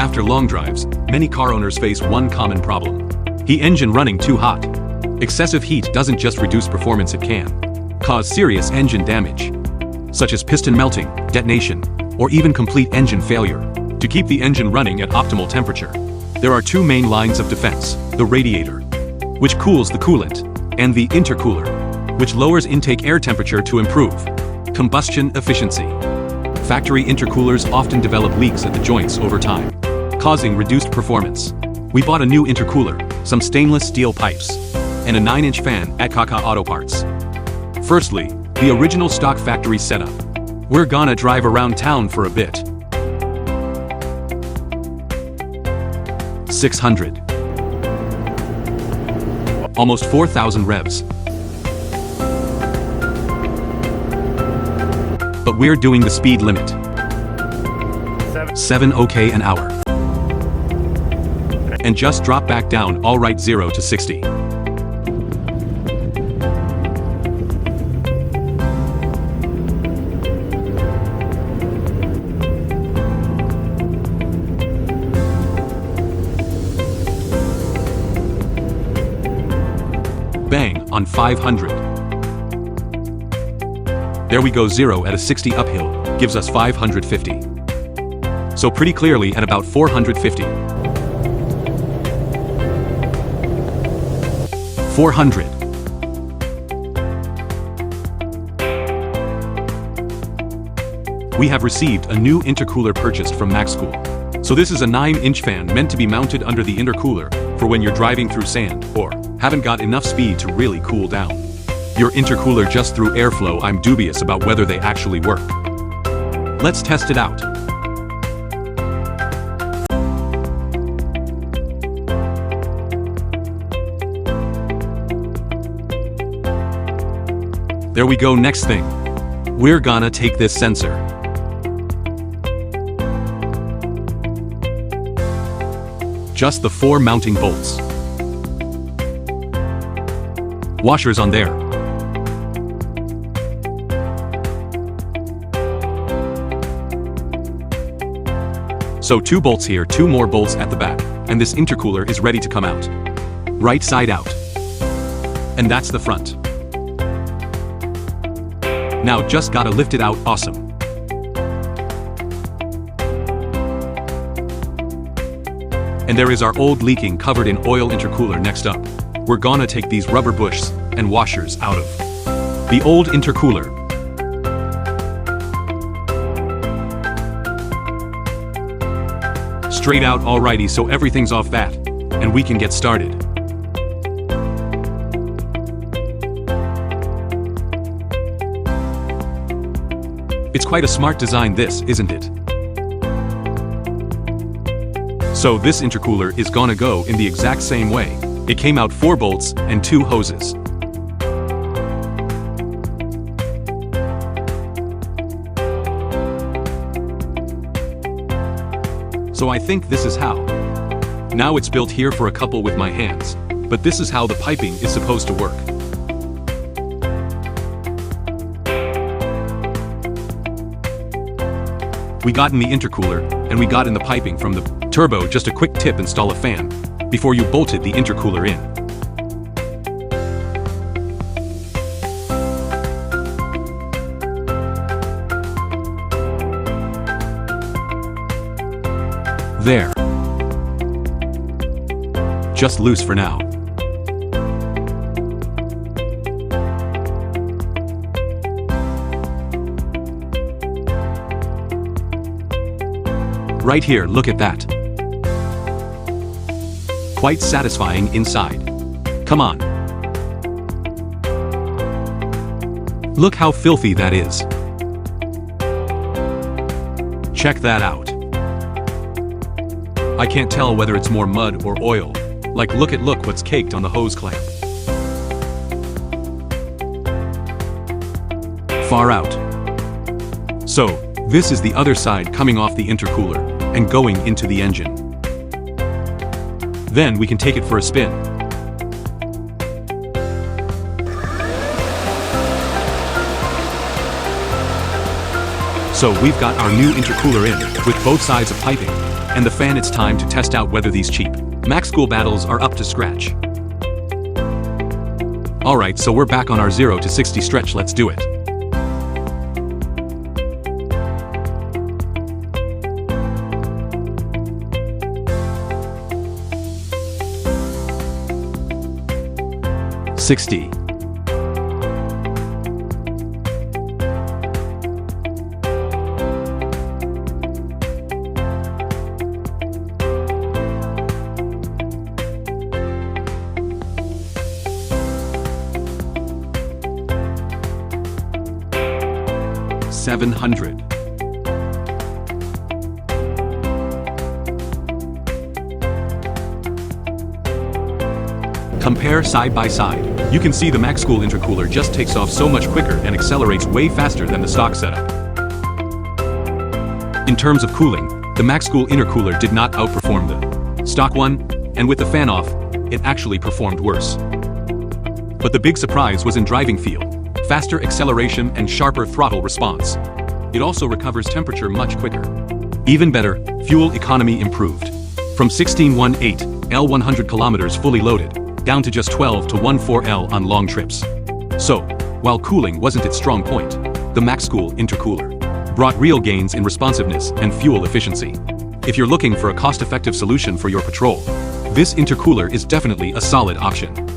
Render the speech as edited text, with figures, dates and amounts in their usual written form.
After long drives, many car owners face one common problem. The engine running too hot. Excessive heat doesn't just reduce performance, it can cause serious engine damage, such as piston melting, detonation, or even complete engine failure. To keep the engine running at optimal temperature, there are two main lines of defense: the radiator, which cools the coolant, and the intercooler, which lowers intake air temperature to improve combustion efficiency. Factory intercoolers often develop leaks at the joints over time, causing reduced performance. We bought a new intercooler, some stainless steel pipes, and a 9-inch fan at Kaka Auto Parts. Firstly, the original stock factory setup. We're gonna drive around town for a bit. 600. Almost 4,000 revs. But we're doing the speed limit. 7 OK an hour. And just drop back down, alright, 0 to 60. Bang, on 500. There we go, 0 at a 60 uphill, gives us 550. So pretty clearly at about 450. 400. We have received a new intercooler purchased from Maxcool. So this is a 9-inch fan meant to be mounted under the intercooler for when you're driving through sand or haven't got enough speed to really cool down your intercooler just through airflow. I'm dubious about whether they actually work. Let's test it out. There we go. Next thing, we're gonna take this sensor, just the 4 mounting bolts, washers on there, so 2 bolts here, 2 more bolts at the back, and this intercooler is ready to come out. Right side out. And that's the front. Now just gotta lift it out. Awesome. And there is our old leaking covered in oil intercooler. Next up, we're gonna take these rubber bushes and washers out of the old intercooler. Straight out, alrighty, so everything's off that, and we can get started. It's quite a smart design, this, isn't it? So this intercooler is gonna go in the exact same way. It came out 4 bolts and 2 hoses. So I think this is how. Now it's built here for a couple with my hands, but this is how the piping is supposed to work. We got in the intercooler, and we got in the piping from the turbo. Just a quick tip: install a fan before you bolted the intercooler in. There. Just loose for now. Right here, look at that. Quite satisfying inside. Come on. Look how filthy that is. Check that out. I can't tell whether it's more mud or oil. Like, look what's caked on the hose clamp. Far out. So, this is the other side coming off the intercooler and going into the engine. Then we can take it for a spin. So we've got our new intercooler in, with both sides of piping. and the fan. It's time to test out whether these cheap Maxcool battles are up to scratch. Alright, so we're back on our 0 to 60 stretch, let's do it. $60. $700. Compare side by side. You can see the Maxcool intercooler just takes off so much quicker and accelerates way faster than the stock setup. In terms of cooling, the Maxcool intercooler did not outperform the stock one, and with the fan off, it actually performed worse. But the big surprise was in driving feel. Faster acceleration and sharper throttle response. It also recovers temperature much quicker. Even better, fuel economy improved. From 16.18 L 100 kilometers fully loaded, down to just 12 to 14 L on long trips. So, while cooling wasn't its strong point, the Maxcool intercooler brought real gains in responsiveness and fuel efficiency. If you're looking for a cost-effective solution for your patrol, this intercooler is definitely a solid option.